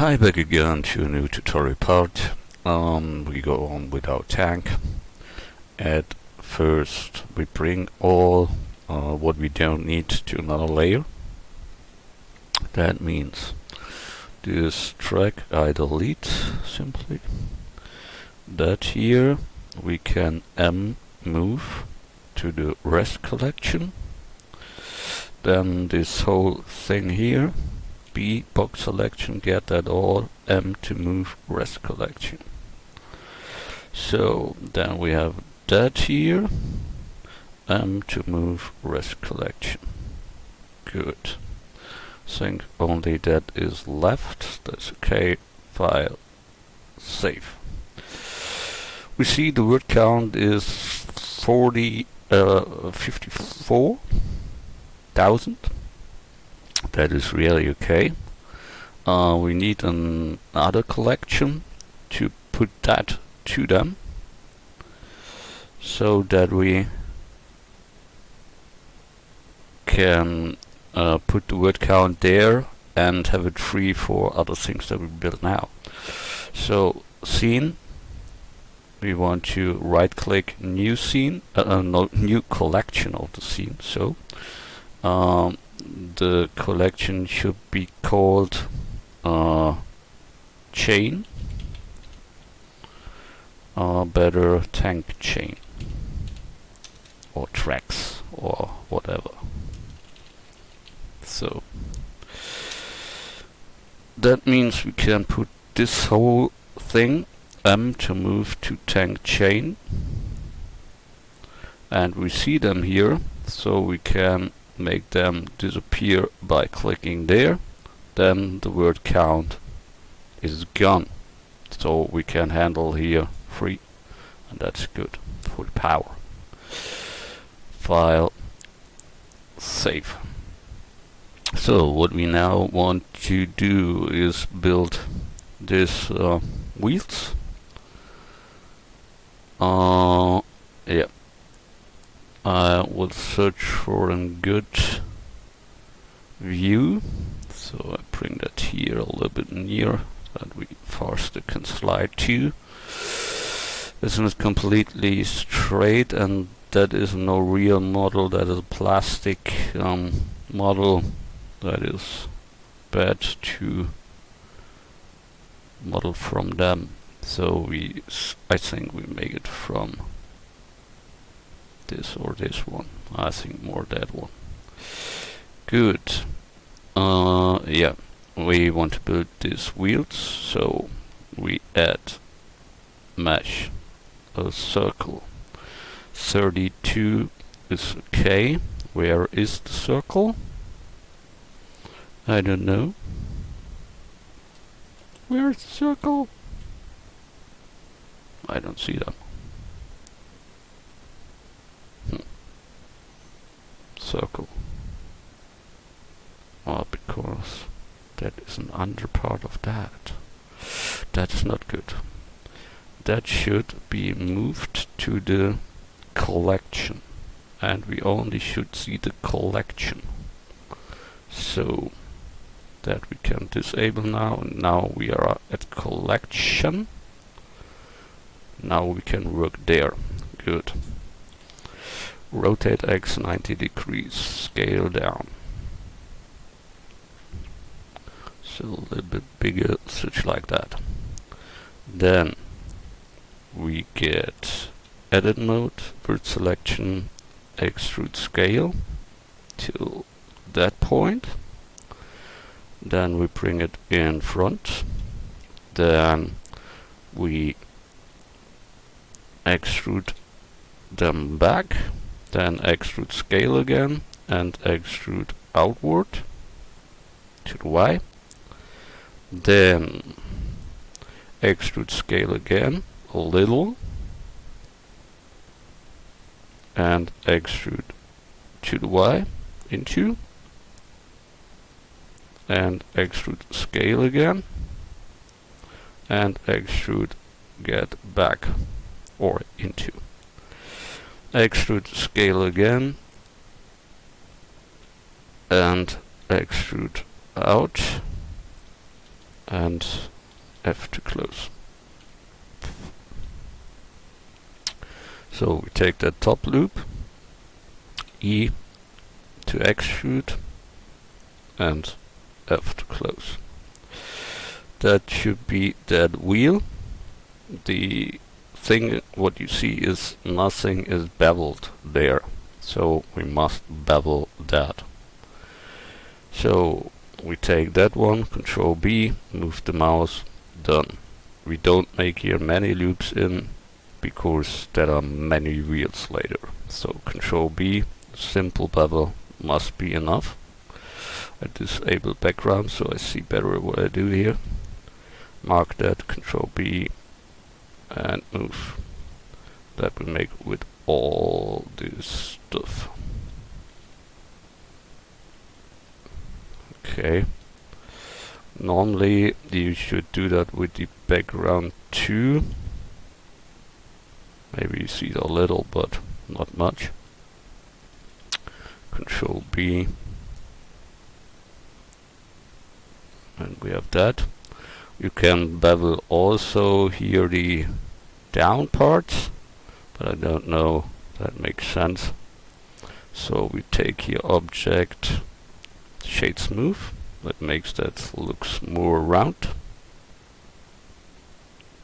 Hi, back again to a new tutorial part. We go on with our tank. At first we bring all what we don't need to another layer. That means this track I delete simply. That here we can move to the rest collection. Then this whole thing here, B box selection, get that all, M to move rest collection. So then we have that here, M to move rest collection. Good. Think only that is left. That's okay. File, save. We see the word count is 54,000. That is really okay. We need another collection to put that to them, so that we can put the word count there and have it free for other things that we build now. So scene, we want to right click new scene, no, new collection of the scene. So the collection should be called chain, better tank chain, or tracks, or whatever. So that means we can put this whole thing M to move to tank chain, and we see them here, so we can make them disappear by clicking there. Then the word count is gone, so we can handle here free, and that's good for the power. File, save. So what we now want to do is build this wheels. Yeah, I will search for a good view, so I bring that here a little bit near that we faster can slide to. It's not completely straight, and that is no real model, that is a plastic model. That is bad to model from them. So I think we make it from this or this one. I think more that one. Good. Yeah, we want to build these wheels, so we add mesh, a circle. 32 is okay. Where is the circle? I don't know. Where's the circle? I don't see them. Circle. Oh, because that is an under part of that. That is not good. That should be moved to the collection, and we only should see the collection. So that we can disable now, and now we are at collection. Now we can work there. Good. Rotate X 90 degrees, scale down. So a little bit bigger, such like that. Then we get edit mode, word selection, extrude scale till that point. Then we bring it in front. Then we extrude them back. Then extrude scale again and extrude outward to the Y. Then extrude scale again a little and extrude to the Y into, and extrude scale again and extrude get back or into. Extrude scale again and extrude out and F to close. So we take that top loop, E to extrude, and F to close. That should be that wheel. The thing, what you see is nothing is beveled there, so we must bevel that. So we take that one, Control B, move the mouse, done. We don't make here many loops in, because there are many wheels later. So Control B, simple bevel must be enough. I disable background so I see better what I do here. Mark that, Control B, and move. That we make with all this stuff. Okay. Normally you should do that with the background too. Maybe you see a little, but not much. Control B. And we have that. You can bevel also here the down parts, but I don't know if that makes sense. So we take here object, shade smooth. That makes that looks more round.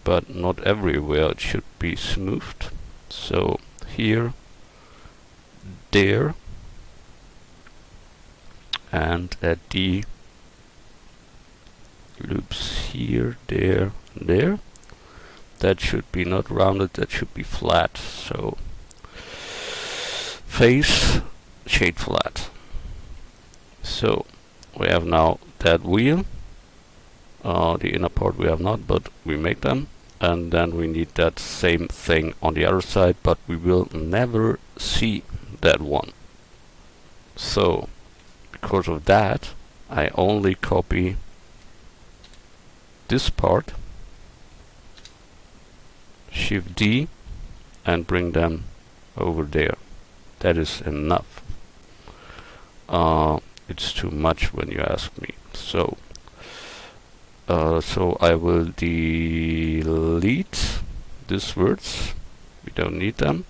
But not everywhere it should be smoothed. So here, there, and at the loops here, there, and there. That should be not rounded, that should be flat. So face, shade flat. So we have now that wheel. The inner part we have not, but we make them. And then we need that same thing on the other side, but we will never see that one. So because of that, I only copy this part, Shift D, and bring them over there. That is enough. It's too much when you ask me. So I will delete these words. We don't need them,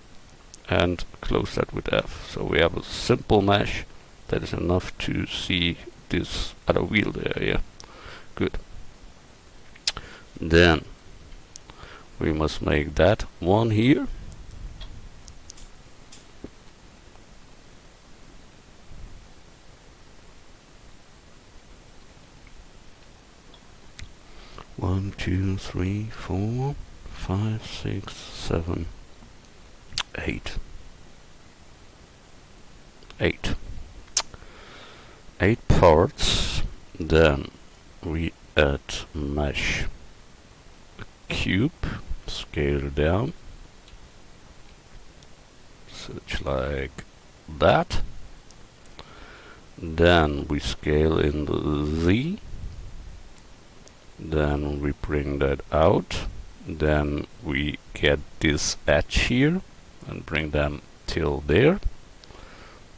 and close that with F. So we have a simple mesh that is enough to see this other wheel there. Yeah, good. Then we must make that one here. One, two, three, 4, 5, 6, 7, 8. 8. 8 parts. Then we add mesh cube, scale down, such like that. Then we scale in the Z. Then we bring that out. Then we get this edge here and bring them till there.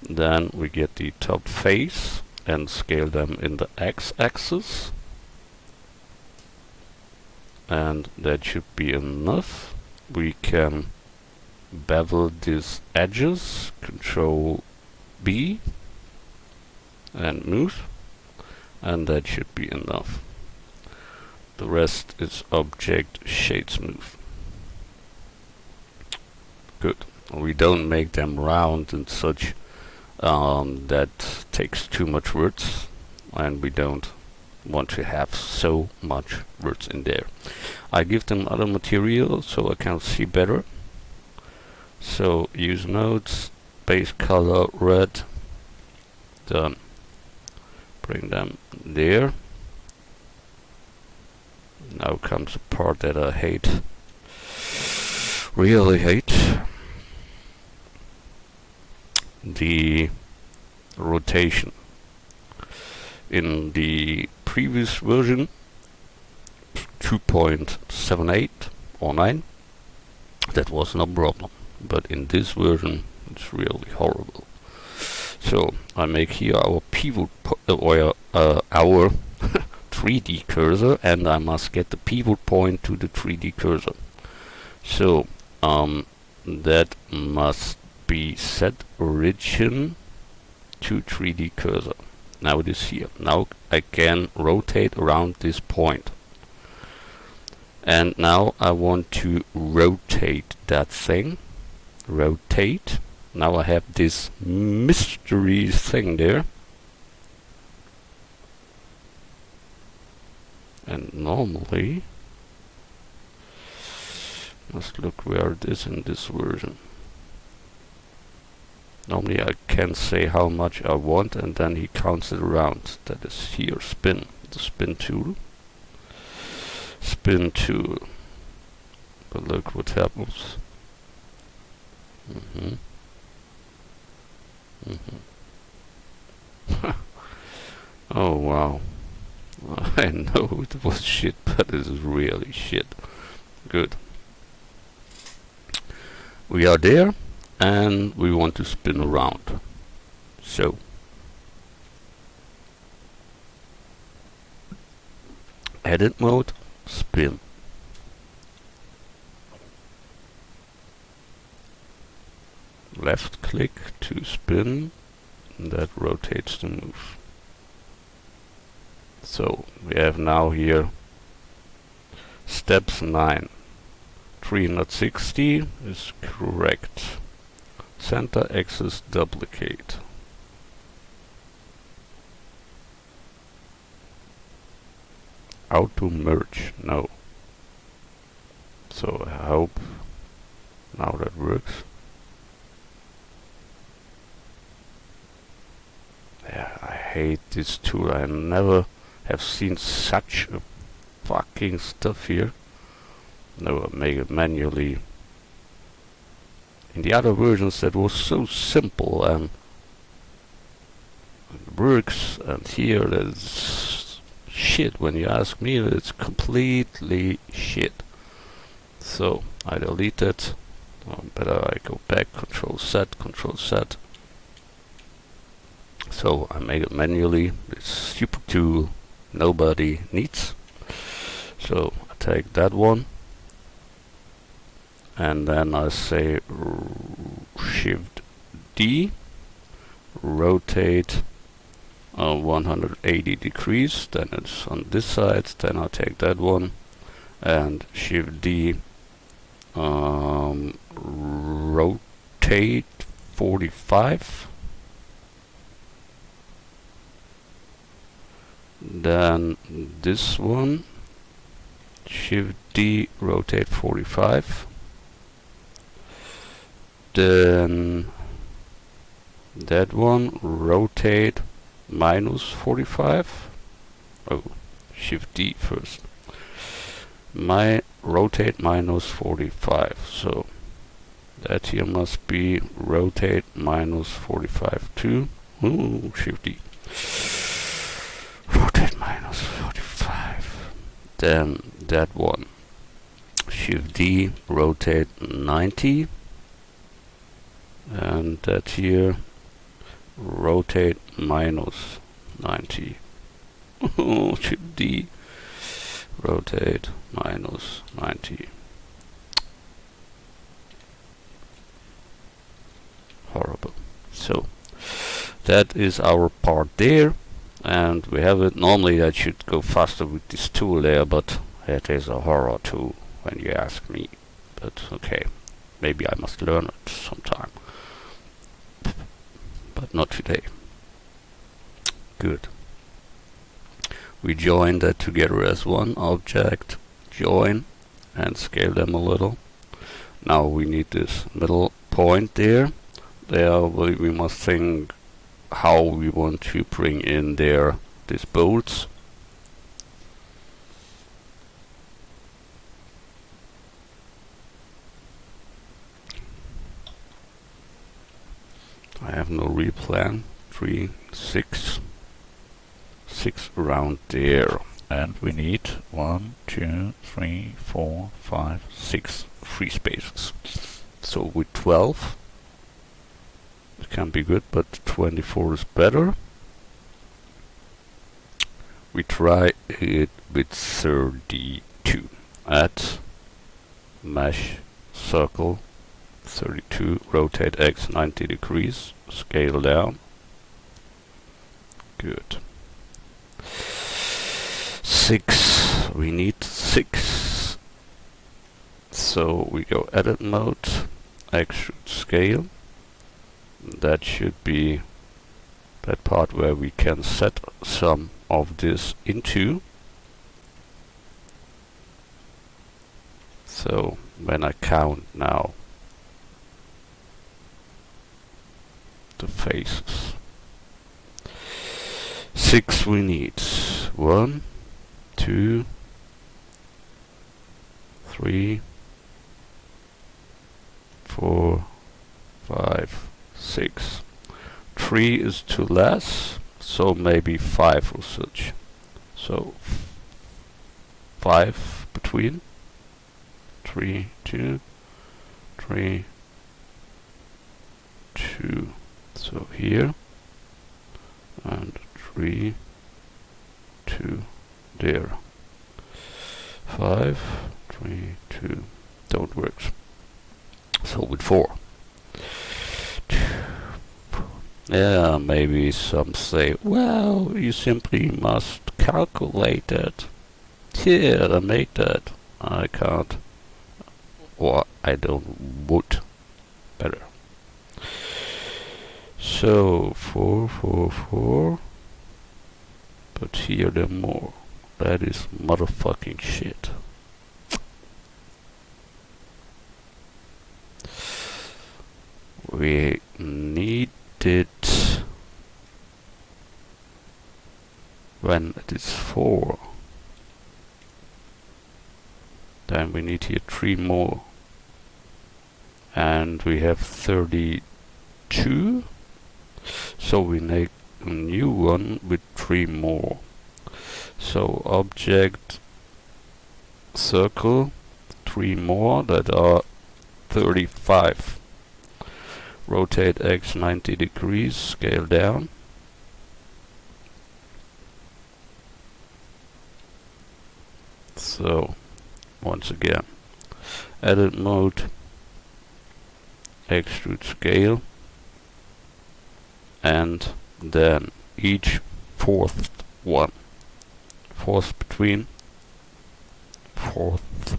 Then we get the top face and scale them in the x-axis. And that should be enough. We can bevel these edges, Control B, and move, and that should be enough. The rest is object shade smooth. Good. We don't make them round and such. That takes too much words, and we don't want to have so much words in there. I give them other material so I can see better. So use nodes, base color red, done. Bring them there. Now comes the part that I hate, really hate. The rotation. In the previous version 2.78 or 9, that was no problem, but in this version it's really horrible. So I make here our pivot our 3D cursor, and I must get the pivot point to the 3D cursor. So that must be set origin to 3D cursor. Now it is here. Now I can rotate around this point. And now I want to rotate that thing. Rotate. Now I have this mystery thing there. And normally, must look where it is in this version. Normally I can say how much I want, and then he counts it around. That is here, spin. The spin tool. Spin tool. But look what happens. Oh wow. I know it was shit, but it is really shit. Good. We are there, and we want to spin around. So edit mode, spin. Left click to spin, and that rotates the move. So we have now here steps 9. 360 is correct. Center axis duplicate. Auto merge, no. So I hope now that works. Yeah, I hate this tool. I never have seen such a fucking stuff here. No, I make it manually. In the other versions that was so simple and it works, and here that's shit. When you ask me, it's completely shit. So I delete it. Better I go back, control set. So I make it manually. This stupid tool nobody needs. So I take that one, and then I say Shift D, rotate 180 degrees. Then it's on this side. Then I take that one and Shift D, rotate 45. Then this one, Shift D, rotate 45. Then that one, rotate minus 45. Oh, Shift D first. Rotate minus 45. So that here must be rotate minus 45 too. Ooh, Shift D. Rotate minus 45. Then that one, Shift D, rotate 90. And that here, rotate minus 90. Shift D, rotate minus 90. Horrible. So that is our part there. And we have it. Normally that should go faster with this tool there, but it is a horror tool when you ask me. But okay, maybe I must learn it sometime. But not today. Good. We join that together as one object, join, and scale them a little. Now we need this middle point there. There we must think how we want to bring in there these bolts. I have no real plan. 3, 6 around there, and we need 1, 2, 3, 4, 5, 6 free spaces. So with 12 it can be good, but 24 is better. We try it with 32. Add mesh circle 32, rotate X 90 degrees, scale down. Good. 6. We need 6. So we go edit mode, extrude scale. That should be that part where we can set some of this into. So when I count now the faces, 6 we need. 1, 2, 3, 4, 5, 6. 3 is too less, so maybe 5 or such. So 5 between 3, 2, 3, 2. So here and 3, 2 there. 5, 3, 2. Don't work. So with 4. Yeah, maybe some say, well, you simply must calculate it. Yeah, I make that. I can't. Or I don't would. Better. So 4, 4, 4. But here there more. That is motherfucking shit. We need it when it is 4. Then we need here 3 more. And we have 32. So we make a new one with 3 more. So object circle 3 more that are 35. Rotate X 90 degrees, scale down. So once again, edit mode, extrude scale, and then each fourth one. Fourth between, fourth.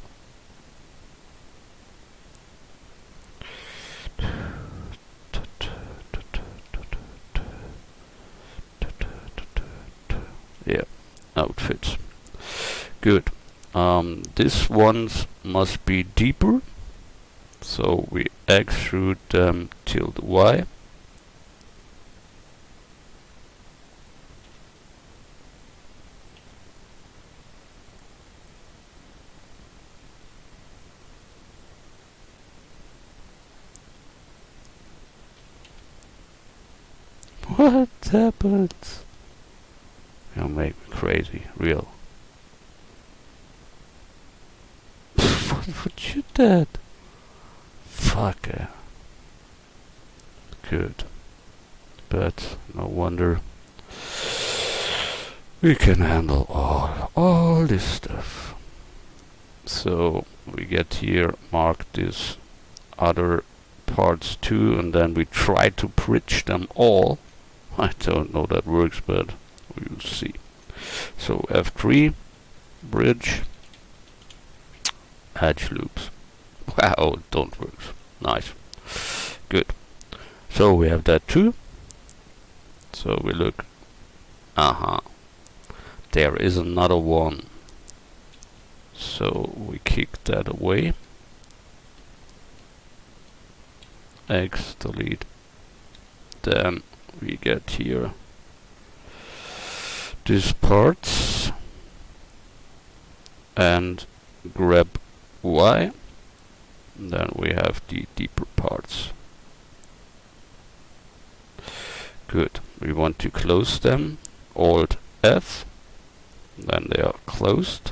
Yeah, now it fits. Good. This ones must be deeper, so we extrude them till the Y. What happened? You'll make me crazy, real. What you did? Fucker. Good. But no wonder we can handle all this stuff. So we get here, mark this other parts too, and then we try to bridge them all. I don't know that works, but we'll see. So F3, bridge, edge loops. Wow, don't work. Nice. Good. So we have that too. So we look. There is another one. So we kick that away. X, delete. Then we get here these parts and grab Y. Then we have the deeper parts. Good. We want to close them. Alt F. Then they are closed.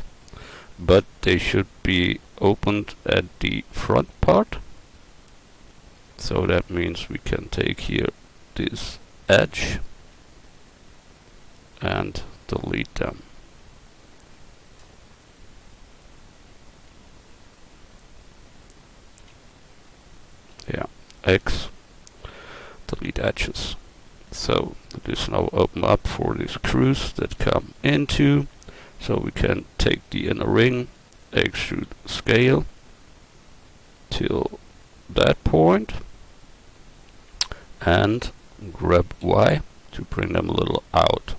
But they should be opened at the front part. So that means we can take here this edge and delete them. X, delete edges. So this now open up for the screws that come into. So we can take the inner ring, extrude scale till that point, and grab Y to bring them a little out.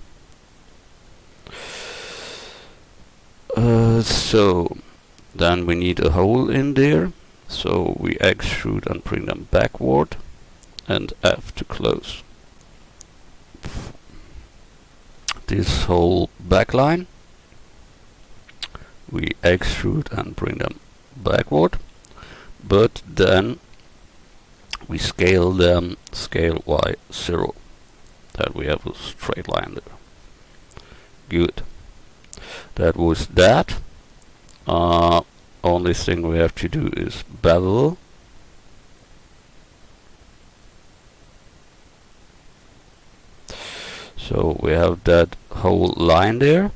So then we need a hole in there, so we extrude and bring them backward, and F to close. This whole backline we extrude and bring them backward, but then we scale them, scale Y0, that we have a straight line there. Good. That was that. Only thing we have to do is bevel. So we have that whole line there.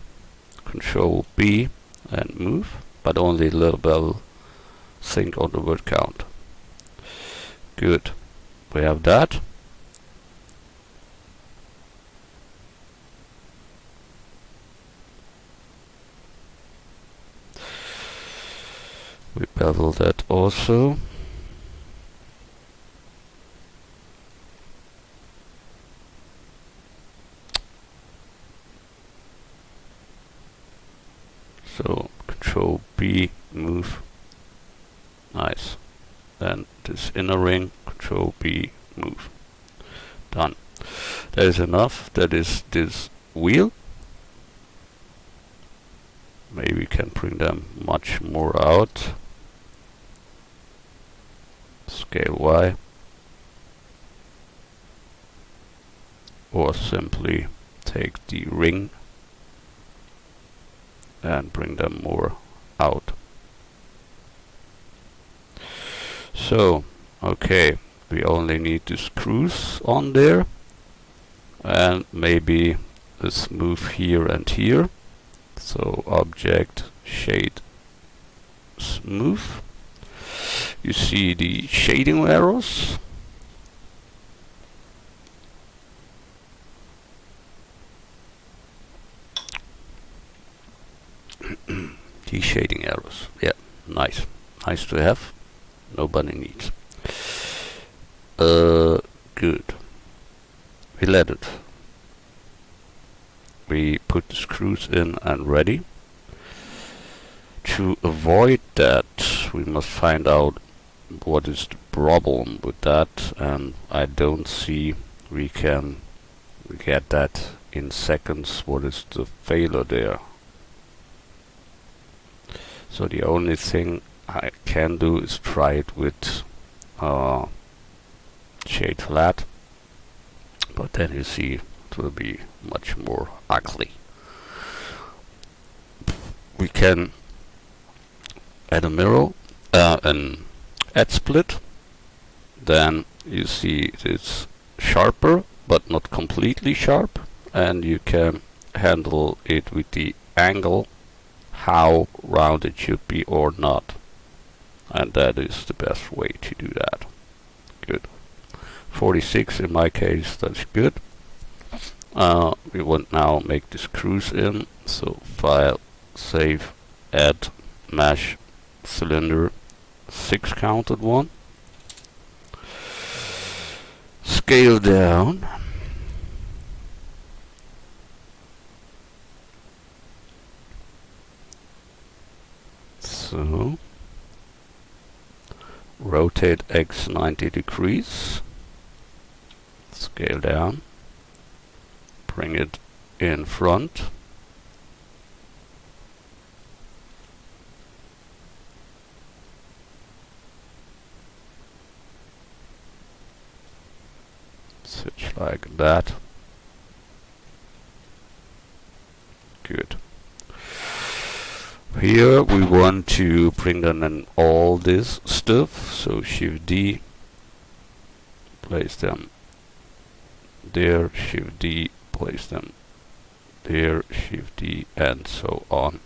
Control B and move, but only a little bevel. Think on the word count. Good. We have that. We bevel that also. So Control B, move. Nice. Then this inner ring, Control B, move. Done. That is enough. That is this wheel. Maybe we can bring them much more out. Scale Y. Or simply take the ring and bring them more out. So, okay, we only need the screws on there, and maybe a smooth here and here. So object, shade, smooth. You see the shading arrows. The shading arrows, yeah, nice. Nice to have. Nobody needs. Good. We let it. We put the screws in and ready. To avoid that, we must find out what is the problem with that, and I don't see we can get that in seconds. What is the failure there? So the only thing I can do is try it with shade flat, but then you see it will be much more ugly. We can add a mirror, an add split. Then you see it's sharper, but not completely sharp, and you can handle it with the angle, how round it should be or not. And that is the best way to do that. Good. 46 in my case, that's good. We want now make the screws in. So file, save, add, mesh, cylinder, 6 counted one. Scale down. So rotate X 90 degrees. Scale down. Bring it in front. Switch like that. Good. Here we want to bring down in all this stuff, so Shift D, place them there, Shift D, place them there, Shift D, and so on,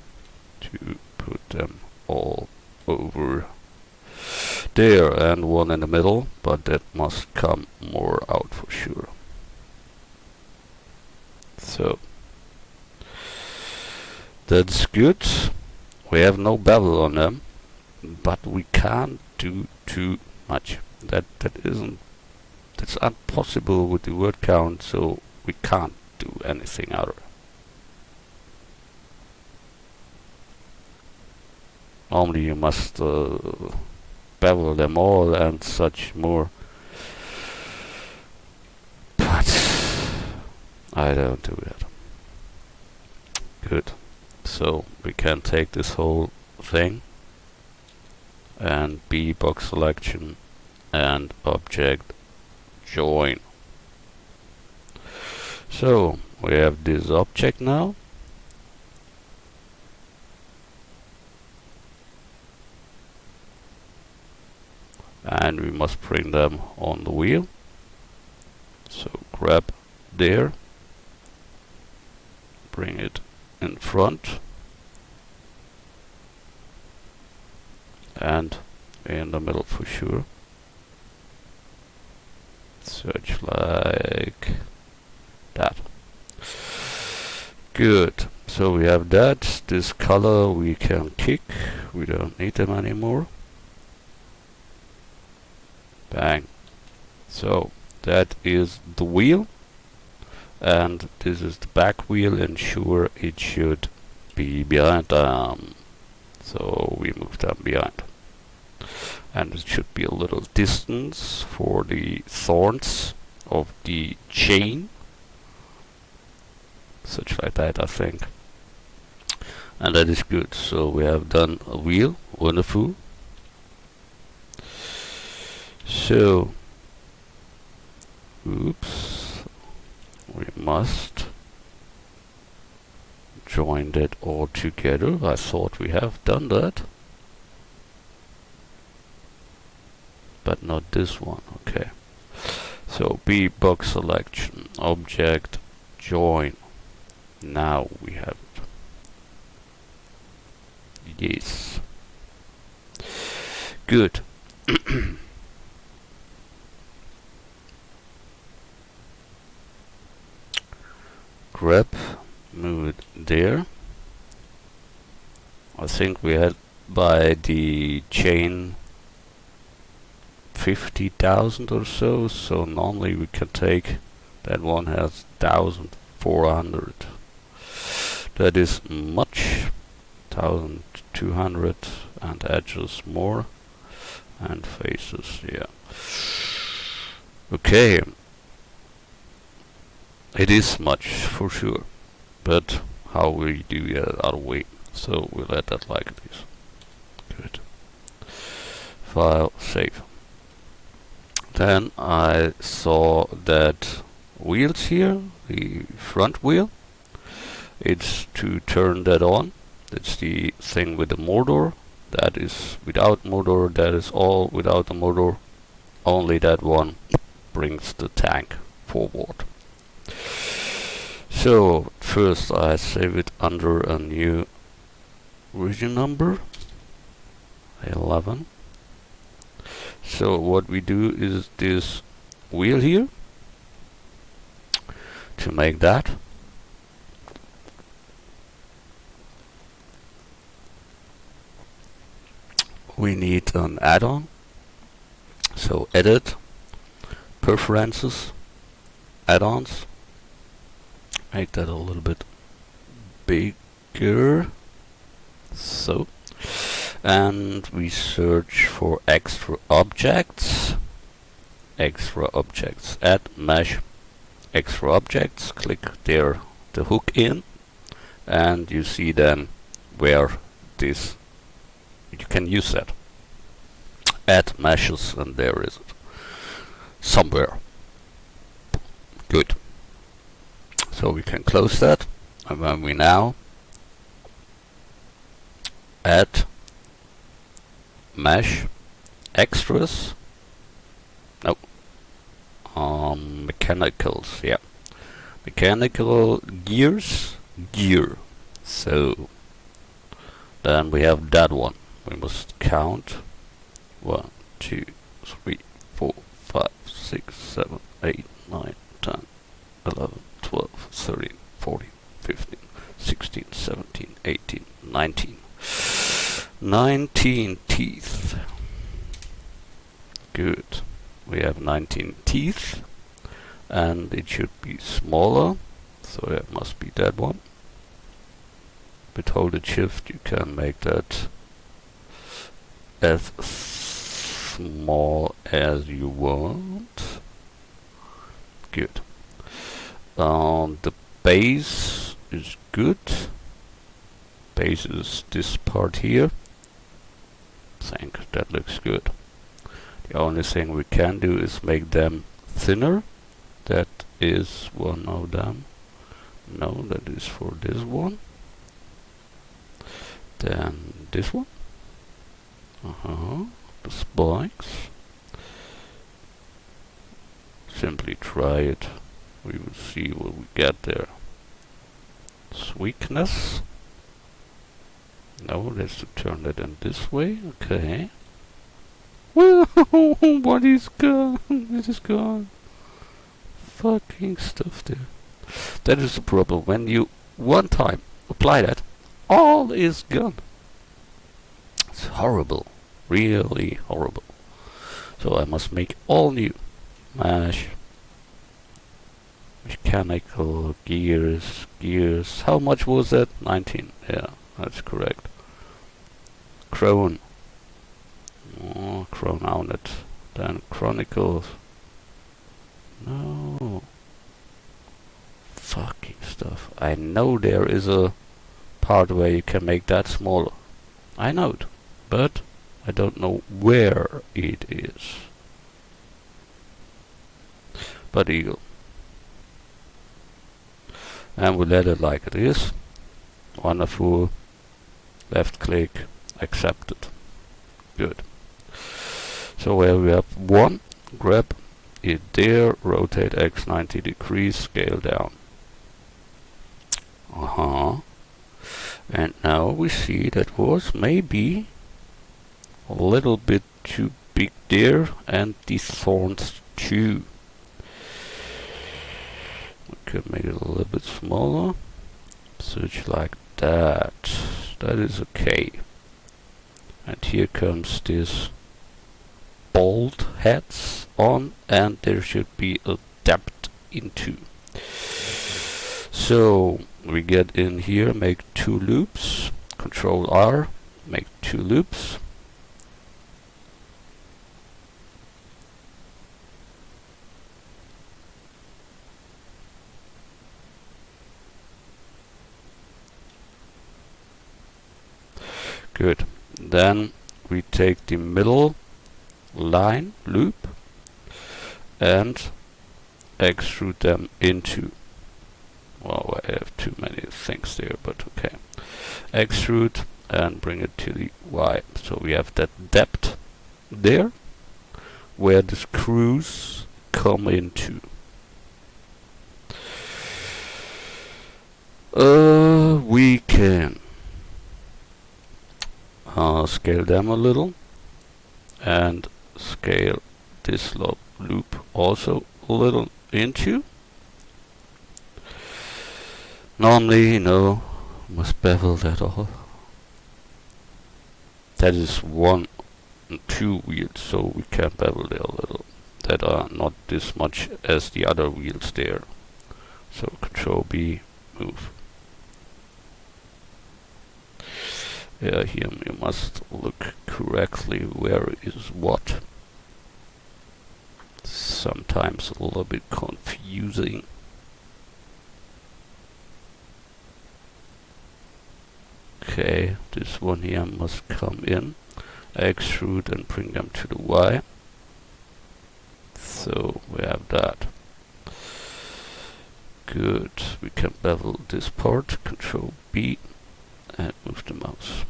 to put them all over there and one in the middle, but that must come more out for sure. So that's good. We have no bevel on them, but we can't do too much. That's impossible with the word count, so we can't do anything out of it. Normally you must bevel them all and such more, but I don't do that. Good. So we can take this whole thing and B box selection and object join. So we have this object now. And we must bring them on the wheel. So grab there, bring it in front, and in the middle for sure. Search like that. Good. So we have that. This color we can kick. We don't need them anymore. Bang. So that is the wheel, and this is the back wheel. Ensure it should be behind them. So we move them behind, and it should be a little distance for the thorns of the chain, such like that, I think. And that is good. So we have done a wheel. Wonderful. So, oops, we must join that all together. I thought we have done that, but not this one. Okay. So B box selection, object join. Now we have it. Yes. Good. Grab, move it there. I think we had by the chain 50,000 or so, so normally we can take that one has 1,400. That is much. 1,200 and edges more and faces, yeah. Okay. It is much for sure, but how we do that other way? So we let that like this. Good. File, save. Then I saw that wheels here, the front wheel. It's to turn that on. That's the thing with the motor. That is without motor. That is all without the motor. Only that one brings the tank forward. So first I save it under a new version number 11. So what we do is this wheel here. To make that, we need an add-on. So edit, preferences, add-ons. Make that a little bit bigger. So, and we search for extra objects. Extra objects. Add mesh extra objects. Click there the hook in, and you see then where this you can use that. Add meshes, and there is it. Somewhere. Good. So we can close that, and when we now add mesh extras, no, mechanicals, yeah, mechanical gears, gear. So then we have that one. We must count 1, 2, 3, 4, 5, 6, 7, 8, 9, 10, 11, 12, 13, 14, 15, 16, 17, 18, 19. 19 teeth. Good. We have 19 teeth, and it should be smaller, so that must be that one. With hold and shift you can make that as small as you want. Good. The base is good. Base is this part here. I think that looks good. The only thing we can do is make them thinner. That is one of them. No, that is for this one. Then this one. The spikes. Simply try it. We will see what we get there. Sweetness. No, let's turn that in this way. Okay. Well, what is gone? It is gone. Fucking stuff there. That is the problem. When you one time apply that, all is gone. It's horrible. Really horrible. So I must make all new. Mesh. Mechanical gears. How much was that? 19. Yeah, that's correct. Crown. Oh, Crown on it. Then Chronicles. No. Fucking stuff. I know there is a part where you can make that smaller. I know it. But I don't know where it is. But eagle. And we let it like it is. Wonderful. Left click. Accepted. Good. So where we have one, grab it there, rotate X 90 degrees, scale down. And now we see that was maybe a little bit too big there, and these thorns too. We could make it a little bit smaller. Such like that. That is okay. And here comes this bolt heads on, and there should be a depth into. So we get in here, make 2 loops, Control R, make 2 loops. Good. Then we take the middle line loop and extrude them into. Well, I have too many things there, but okay. Extrude and bring it to the Y. So we have that depth there where the screws come into. We can scale them a little and scale this loop also a little into. Normally, must bevel that all. That is 1 and 2 wheels, so we can bevel there a little. That are not this much as the other wheels there. So Control B, move. Yeah, here you must look correctly where is what. Sometimes a little bit confusing. Okay, this one here must come in, extrude and bring them to the Y. So we have that. Good. We can bevel this part, Control B, and move the mouse.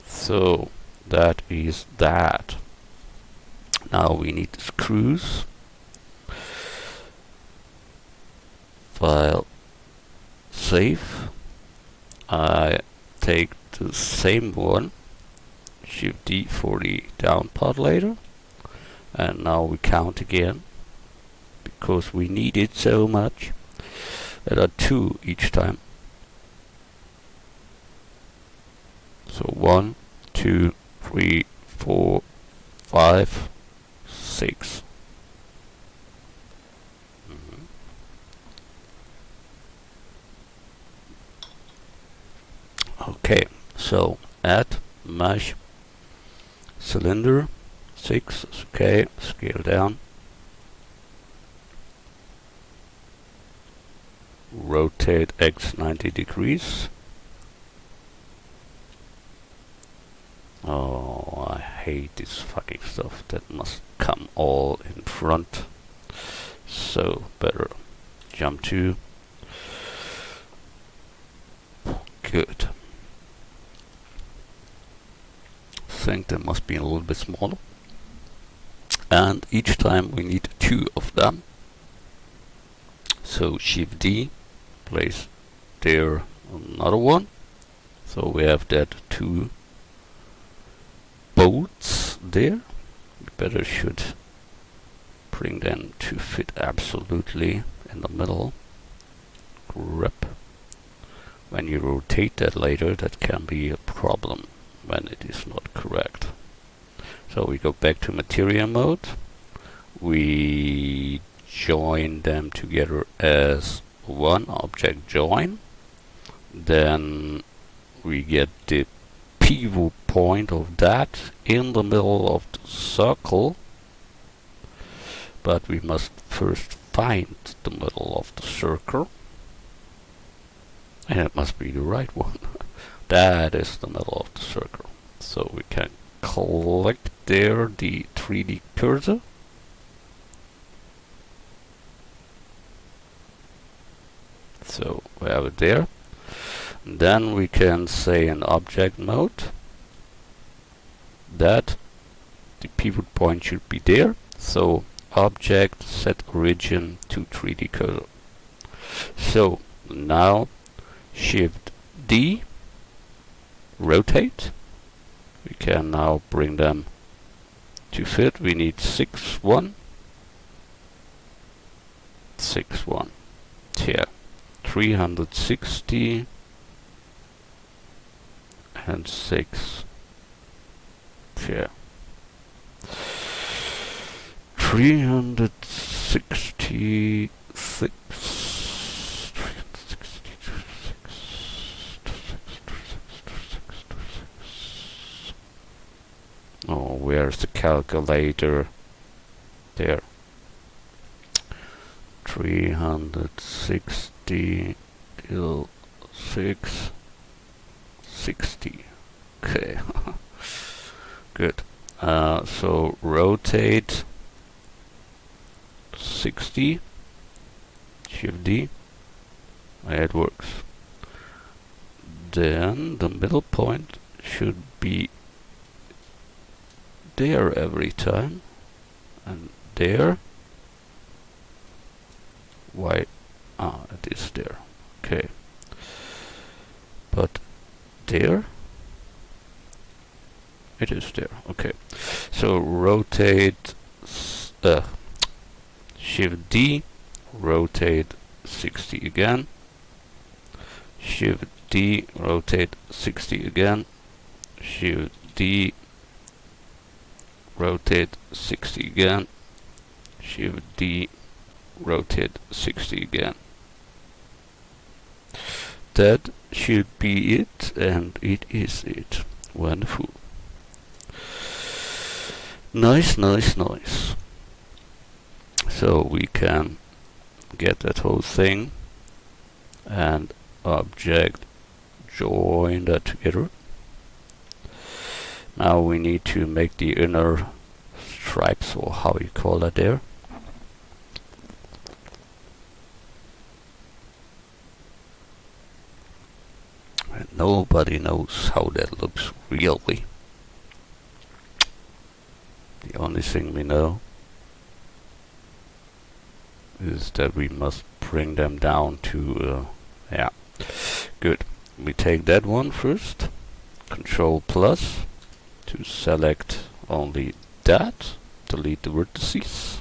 So that is that. Now we need the screws. File, save. I take the same one, Shift D for the down part later, And now we count again, because we need it so much. There are 2 each time. So 1, 2, 3, 4, 5, 6. Okay, so add mesh cylinder 6. Okay, scale down. Rotate X 90 degrees. Oh, I hate this fucking stuff. That must come all in front. So better jump to. Good. Think that must be a little bit smaller. And each time we need 2 of them. So Shift D, place there another one. So we have that 2 bolts there. We better should bring them to fit absolutely in the middle. Grip. When you rotate that later, that can be a problem when it is not correct. So we go back to material mode. We join them together as one object join. Then we get the pivot point of that in the middle of the circle. But we must first find the middle of the circle. And it must be the right one. That is the middle of the circle. So we can click there the 3D cursor. So we have it there. And then we can say in object mode that the pivot point should be there. So object set origin to 3D cursor. So now Shift D, rotate. We can now bring them to fit. We need 6, 1, 6, 1. Here, 360 and 6. Here, 366. Oh, where's the calculator? There. 360 till 660. Okay. Good. So rotate 60. Shift D. It works. Then the middle point should be there every time, and there. Why? Ah, it is there. Okay. But there? It is there. Okay. So rotate Shift D, rotate 60 again. Shift D, rotate 60 again. Shift D, rotate 60 again. Shift D, rotate 60 again. That should be it, and it is it. Wonderful. Nice, nice, nice. So we can get that whole thing and object join that together. Now we need to make the inner stripes, or how you call that there. And nobody knows how that looks really. The only thing we know is that we must bring them down to, yeah, good. We take that one first, Control plus, to select only that. delete the vertices,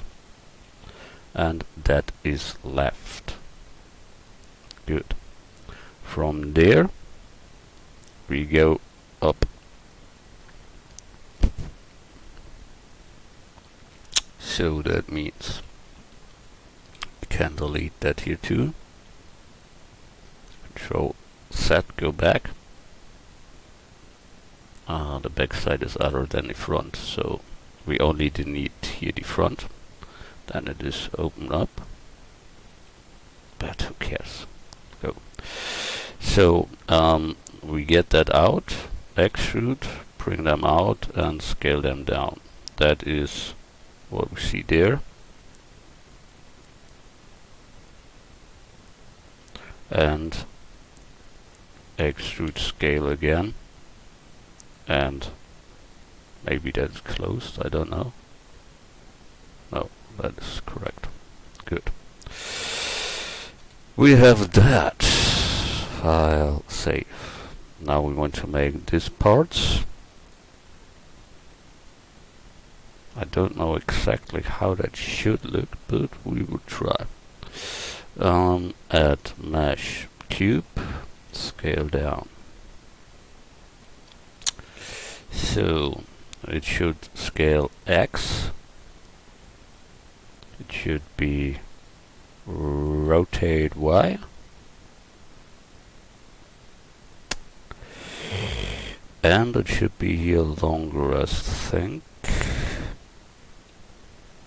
and that is left. Good. From there we go up. So that means we can delete that here too. Control Z, go back. The back side is other than the front, so we only need here the front. Then it is open up, but who cares? Go. So we get that out, extrude, bring them out and scale them down. That is what we see there. And extrude scale again. And maybe that's closed, I don't know. No, that is correct. Good. We have that. File, save. Now we want to make these parts. I don't know exactly how that should look, but we will try. Add mesh cube, scale down. So it should scale X. It should be rotate Y. And it should be here longer, I think.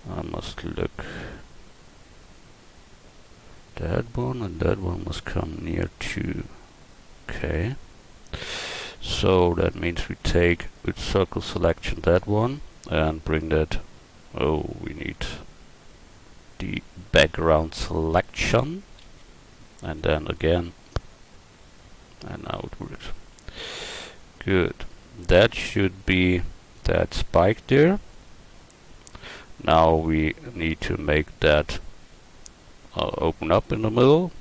I must look. That one and that one must come near 2. Okay. So that means we take with circle selection that one and bring that. Oh, we need the background selection. And then again. And now it works. Good. That should be that spike there. Now we need to make that open up in the middle.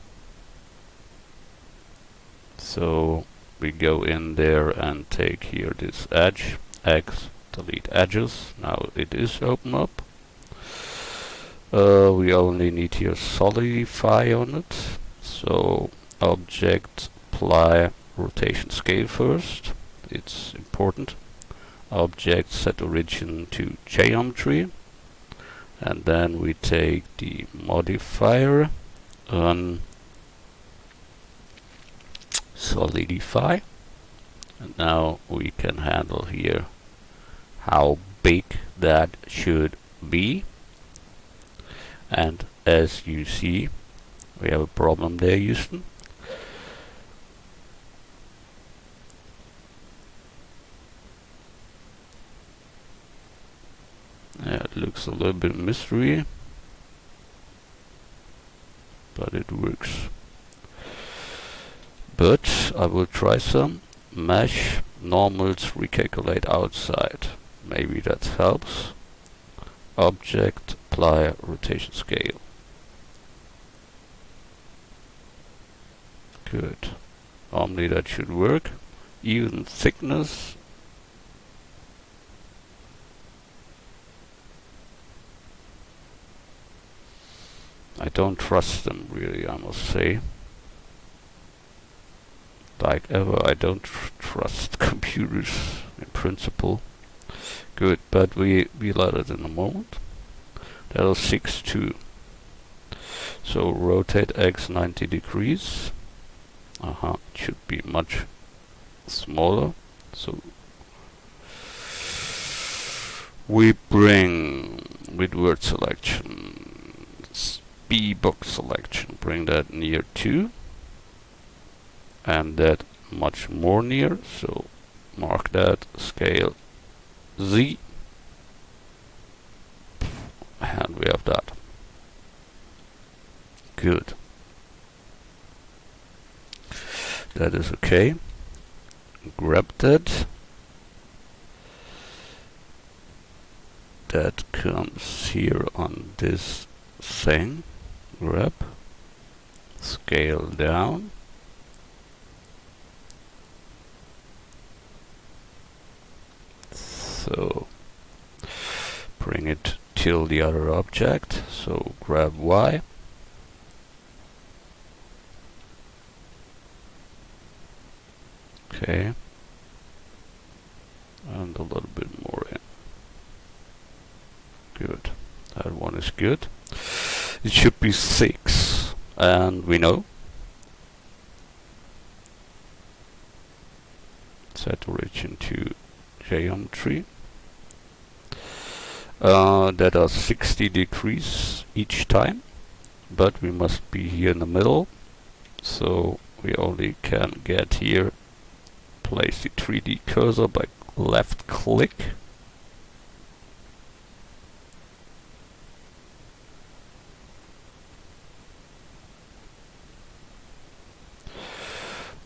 So we go in there and take here this edge, X, delete edges. Now it is open up. We only need here solidify on it. So object, apply rotation scale first. It's important. Object, set origin to geometry. And then we take the modifier on solidify. And now we can handle here how big that should be. And as you see, we have a problem there, Houston. Yeah, it looks a little bit mystery, but it works. But I will try some. Mesh normals recalculate outside. Maybe that helps. Object, apply rotation scale. Good. Normally that should work. Even thickness. I don't trust them really, I must say. Like ever, I don't trust computers in principle. Good, but we let it in a moment. That'll 6.2. So rotate X 90 degrees. It should be much smaller. So we bring with word selection, B box selection, bring that near 2. And that much more near, so mark that, scale Z, and we have that. Good. That is okay. Grab that. That comes here on this thing. Grab. Scale down. So bring it till the other object. So grab Y. Okay. And a little bit more in. Good. That one is good. It should be 6. And we know. Set origin to geometry. That are 60 degrees each time. But we must be here in the middle. So we only can get here. Place the 3D cursor by left click.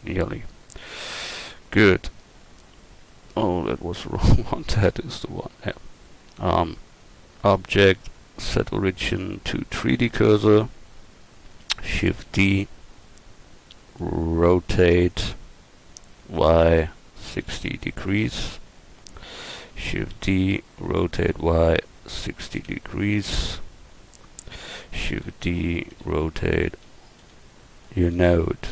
Nearly. Good. Oh, that was the wrong one. That is the one. Yeah. Object, set origin to 3D cursor. Shift D. Rotate Y 60 degrees. Shift D. Rotate Y 60 degrees. Shift D. Rotate your node.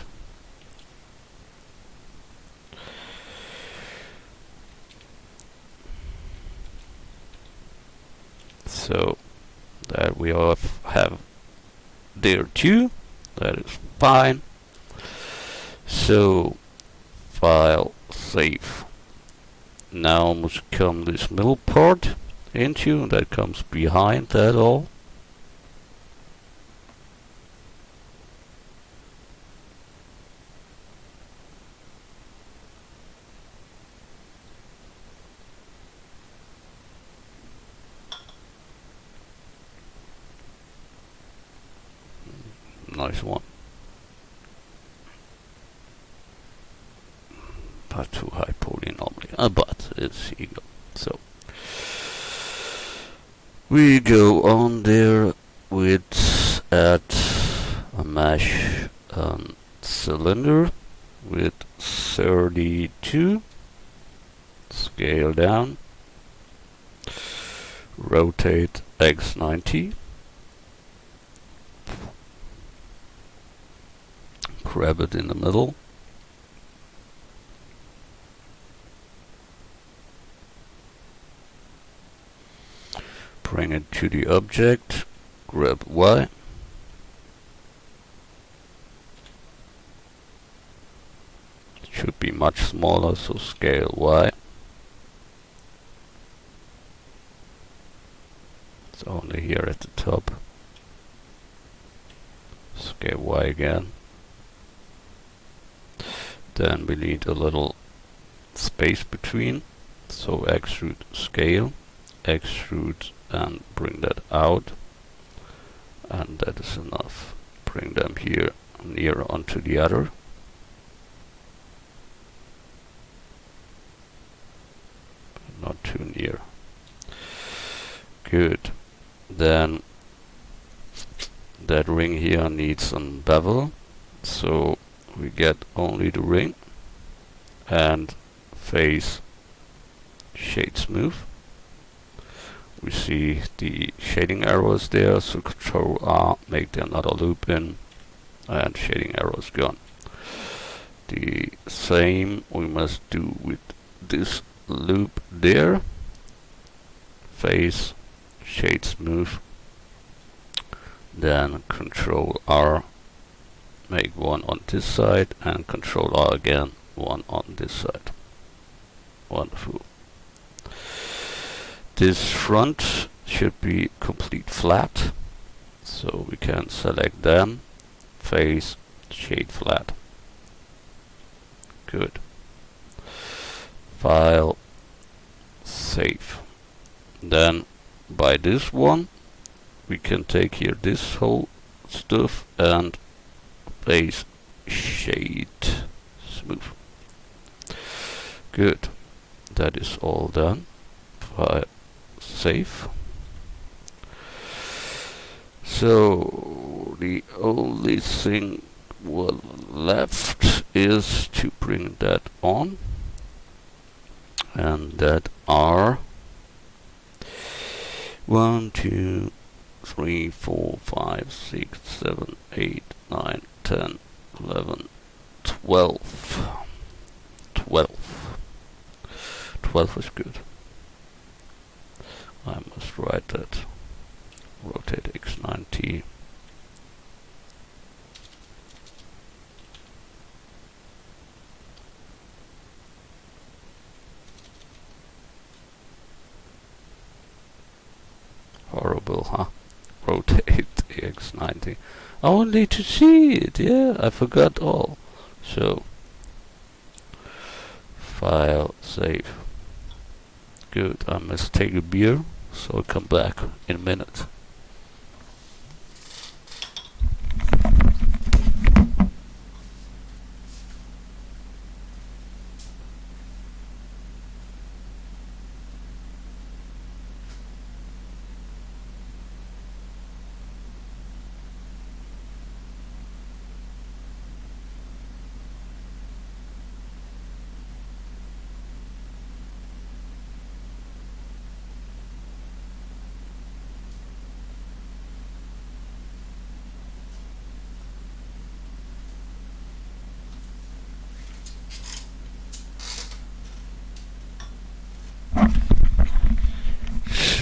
So that we have there too. That is fine. So file save. Now must come this middle part into, that comes behind that all. Nice one. But too high poly normally. But it's here you go. So we go on there with add a mesh cylinder with 32. Scale down. Rotate X90. Grab it in the middle. Bring it to the object. Grab Y. It should be much smaller, so scale Y. It's only here at the top. Scale Y again. Then we need a little space between, so extrude scale, extrude and bring that out, and that is enough. Bring them here near onto the other. Not too near. Good. Then that ring here needs some bevel, so we get only the ring and face shade smooth. We see the shading arrows there, so Control R, make another loop in, and shading arrows gone. The same we must do with this loop there. Face shade smooth. Then Control R, make one on this side, and Control R again, one on this side. Wonderful. This front should be complete flat, so we can select them, face, shade flat. Good. File, save. Then by this one, we can take here this whole stuff and face shade smooth. Good. That is all done. File, save. So the only thing left is to bring that on, and that are 1, 2, 3, 4, 5, 6, 7, 8, 9, 10, 11, 12. 12. 12 is good. I must write that. Rotate x90. Horrible, huh? Rotate x90. Only to see it, yeah, I forgot all. So, file, save. Good, I must take a beer, so I'll come back in a minute.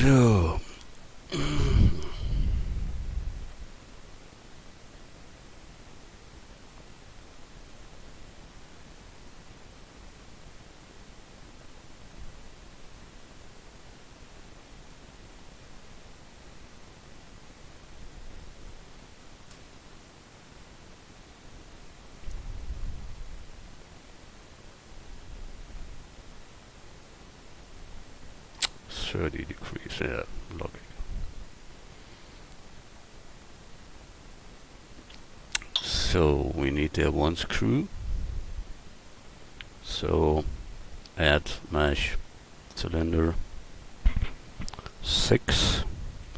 So, 30 degrees, yeah, logging. So we need there one screw. So add mesh cylinder 6,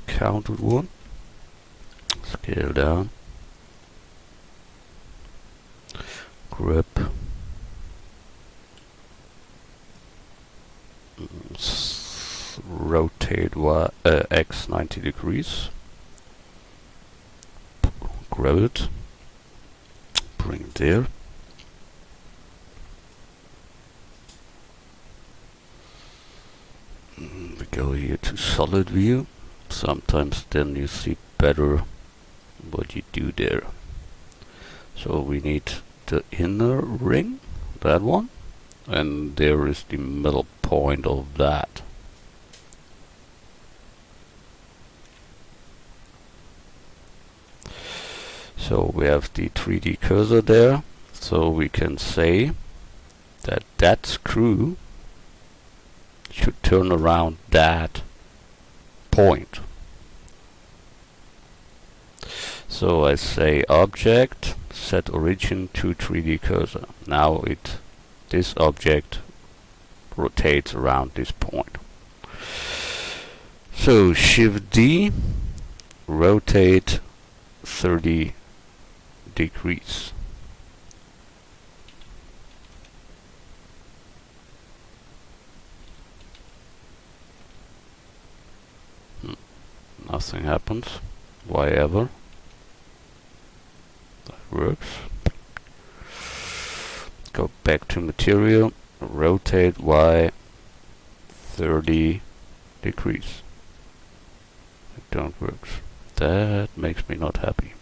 counted 1, scale down, grip, rotate x 90 degrees, grab it, bring it there. We go here to solid view. Sometimes then you see better what you do there. So we need the inner ring, that one, and there is the middle point of that. So we have the 3D cursor there, so we can say that that screw should turn around that point. So I say object, set origin to 3D cursor. Now this object rotates around this point. So Shift D, rotate 30 degrees. Nothing happens. Why ever? That works. Go back to material, rotate Y 30 degrees. It don't work. That makes me not happy.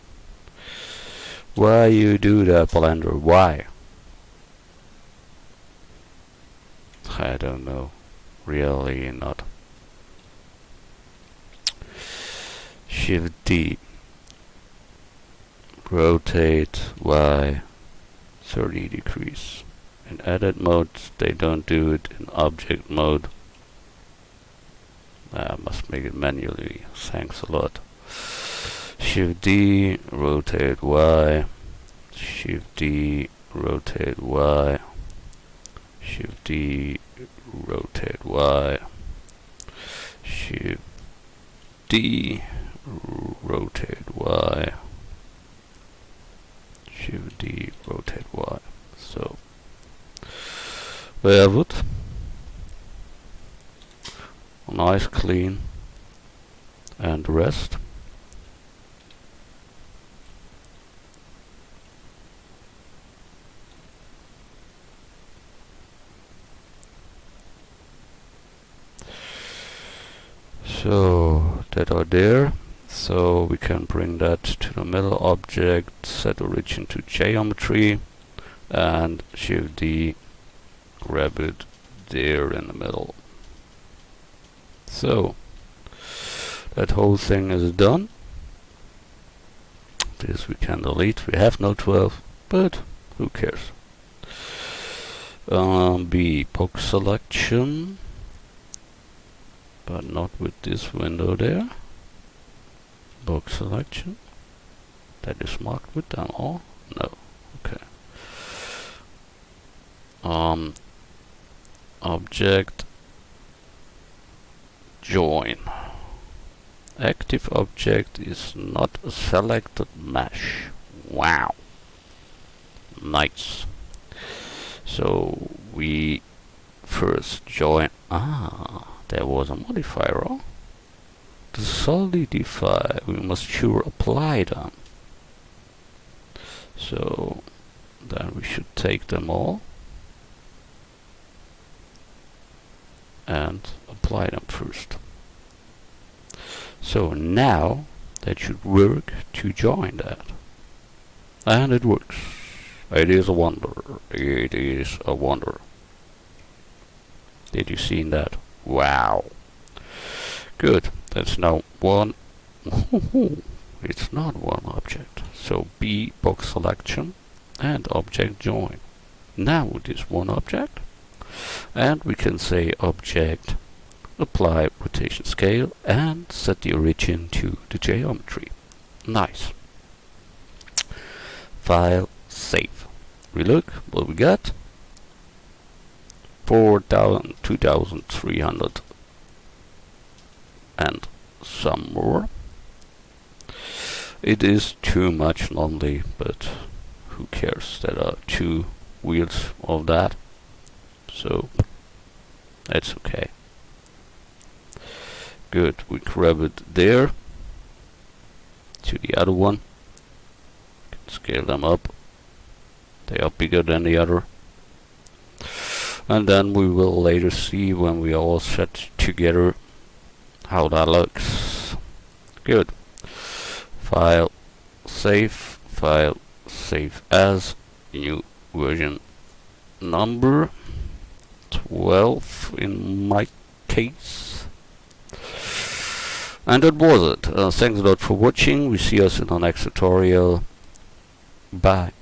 Why you do that, Blender? Why? I don't know. Really not. Shift D. Rotate Y 30 degrees. In edit mode they don't do it. In object mode I must make it manually. Thanks a lot. Shift D, rotate Y. Shift D, rotate Y. Shift D, rotate Y. Shift D, rotate Y. Shift D, rotate Y. So we have it. Nice, clean. and the rest. So that are there. So we can bring that to the middle object, set origin to geometry, and Shift D, grab it there in the middle. So that whole thing is done. This we can delete. We have no 12, but who cares? B, box selection, but not with this window there. Box selection. That is marked with them all? No. Okay. Object join. Active object is not a selected mesh. Wow. Nice. So we first join. There was a modifier. Oh? To solidify, we must sure apply them. So then we should take them all and apply them first. So now that should work to join that. And it works. It is a wonder. It is a wonder. Did you see that? Wow. Good. That's now one. It's not one object. So B, box selection and object join. Now it is one object. And we can say object apply rotation scale and set the origin to the geometry. Nice. File, save. We look what we got. 2,300 and some more. It is too much lonely, but who cares? There are 2 wheels of that, so that's okay. Good, we grab it there to the other one. Scale them up. They are bigger than the other. And then we will later see when we all set together how that looks. Good. File, save as, new version number 12 in my case. And that was it. Thanks a lot for watching. We see us in the next tutorial. Bye.